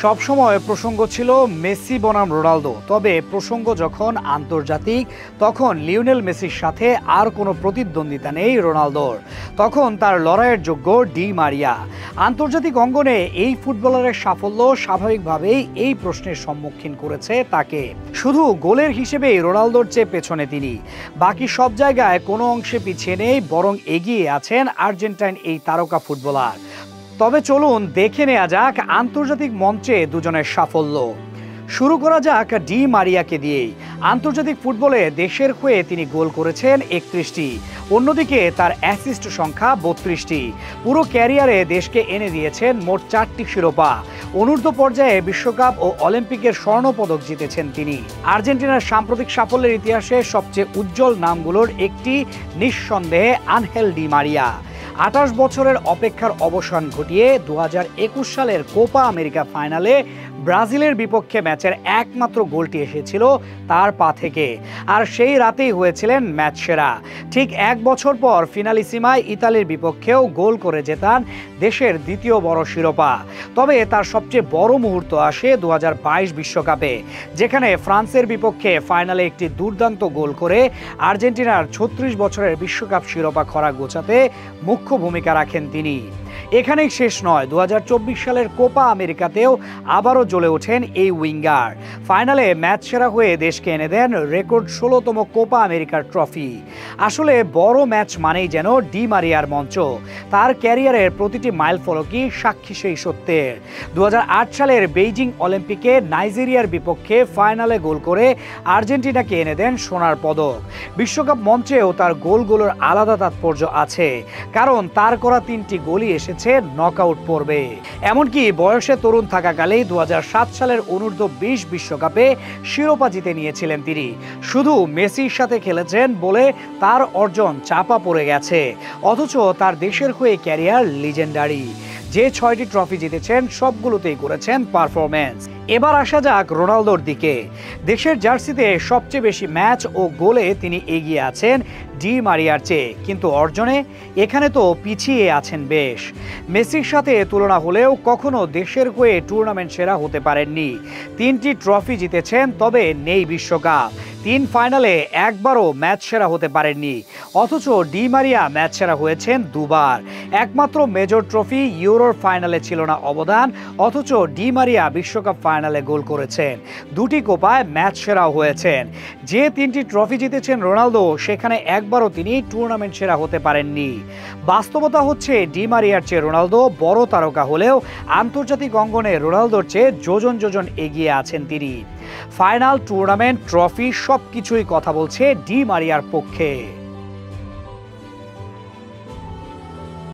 সবসময় প্রসঙ্গ ছিল মেসি বনাম রোনালদো, তবে প্রসঙ্গ যখন আন্তর্জাতিক তখন লিওনেল মেসির সাথে আর কোনো প্রতিদ্বন্দ্বিতা নেই রোনালদোর। তখন তার লড়াইয়ের যোগ্য ডি মারিয়া। আন্তর্জাতিক অঙ্গনে এই ফুটবলারের সাফল্য স্বাভাবিকভাবেই এই প্রশ্নের সম্মুখীন করেছে তাকে। শুধু গোলের হিসেবেই রোনালদোর চেয়ে পেছনে তিনি, বাকি সব জায়গায় কোনো অংশে পিছিয়ে নেই, বরং এগিয়ে আছেন আর্জেন্টাইন এই তারকা ফুটবলার। তবে চলুন দেখে নেওয়া যাক আন্তর্জাতিক মঞ্চে দুজনের সাফল্য। শুরু করা যাক ডি মারিয়াকে দিয়েই। আন্তর্জাতিক ফুটবলে দেশের হয়ে তিনি গোল করেছেন 31টি, অন্যদিকে তার অ্যাসিস্ট সংখ্যা 32টি। পুরো ক্যারিয়ারে দেশকে এনে দিয়েছেন মোট 4টি শিরোপা। অনূর্ধ্ব পর্যায়ে বিশ্বকাপ ও অলিম্পিকের স্বর্ণপদক জিতেছেন তিনি। আর্জেন্টিনার সাম্প্রতিক সাফল্যের ইতিহাসে সবচেয়ে উজ্জ্বল নামগুলোর একটি নিঃসন্দেহে আনহেল ডি মারিয়া। 28 বছরের অপেক্ষার অবসান ঘটিয়ে 2021 সালের কোপা আমেরিকা ফাইনালে ব্রাজিলের বিপক্ষে ম্যাচের একমাত্র গোলটি এসেছিল তার পা থেকে, আর সেই রাতেই হয়েছিলেন ম্যাচ সেরা। ঠিক 1 বছর পর ফিনালিসিমায় ইতালির বিপক্ষেও গোল করে জেতান দেশের দ্বিতীয় বড় শিরোপা। তবে তার সবচেয়ে বড় মুহূর্ত আসে 2022 বিশ্বকাপে, যেখানে ফ্রান্সের বিপক্ষে ফাইনালে একটি দুর্দান্ত গোল করে আর্জেন্টিনার 36 বছরের বিশ্বকাপ শিরোপা খরা গোছাতে মুখ্য ভূমিকা রাখেন তিনি। এখানেই শেষ নয়, 2024 সালের কোপা আমেরিকাতেও আবারও জ্বলে ওঠেন এই উইঙ্গার। ফাইনালে ম্যাচ সেরা হয়ে দেশকে এনে দেন রেকর্ড 16তম কোপা আমেরিকার ট্রফি। আসলে বড় ম্যাচ মানেই যেন ডি মারিয়ার মঞ্চ। তার ক্যারিয়ারের প্রতিটি মাইলফলকই সাক্ষী সেই সত্যের। 2008 সালের বেইজিং অলিম্পিকে নাইজেরিয়ার বিপক্ষে ফাইনালে গোল করে আর্জেন্টিনাকে এনে দেন সোনার পদক। বিশ্বকাপ মঞ্চেও তার গোলগুলোর আলাদা তাৎপর্য আছে, কারণ তার করা 3টি গোলই এসেছে নকআউট পর্বে। এমনকি বয়সে তরুণ থাকাকালেই 2007 সালের অনূর্ধ্ব 20 বিশ্বকাপে শিরোপা জিতে নিয়েছিলেন তিনি। শুধু মেসির সাথে খেলেছেন বলে তার অর্জন চাপা পড়ে গেছে, অথচ তার দেশের হয়ে ক্যারিয়ার লিজেন্ডারি। যে 6টি ট্রফি জিতেছেন সবগুলোতেই করেছেন পারফরমেন্স। এবার আসা যাক রোনালদোর দিকে। দেশের জার্সিতে সবচেয়ে বেশি ম্যাচ ও গোলে তিনি এগিয়ে আছেন ডি মারিয়ার চেয়ে, কিন্তু অর্জনে এখানে তো পিছিয়ে আছেন বেশ। মেসির সাথে তুলনা হলেও কখনো দেশের হয়ে টুর্নামেন্ট সেরা হতে পারেননি। 3টি ট্রফি জিতেছেন, তবে নেই বিশ্বকাপ। 3 ফাইনালে একবারও ম্যাচ সেরা হতে পারেননি, অথচ ডি মারিয়া ম্যাচ সেরা হয়েছেন 2বার। একমাত্র মেজর ট্রফি ইউরোর ফাইনালে ছিল না অবদান, অথচ ডি মারিয়া বিশ্বকাপ ফাইনালে গোল করেছেন। 2টি কোপায় ম্যাচ সেরাও হয়েছেন। যে 3টি ট্রফি জিতেছেন রোনালদো, সেখানে একবারও তিনি টুর্নামেন্ট সেরা হতে পারেননি। বাস্তবতা হচ্ছে ডি মারিয়ার চেয়ে রোনালদো বড় তারকা হলেও আন্তর্জাতিক অঙ্গনে রোনালদোর চেয়ে যোজন যোজন এগিয়ে আছেন তিনি। ফাইনাল, টুর্নামেন্ট, ট্রফি সবকিছুই কথা বলছে ডি মারিয়ার পক্ষে।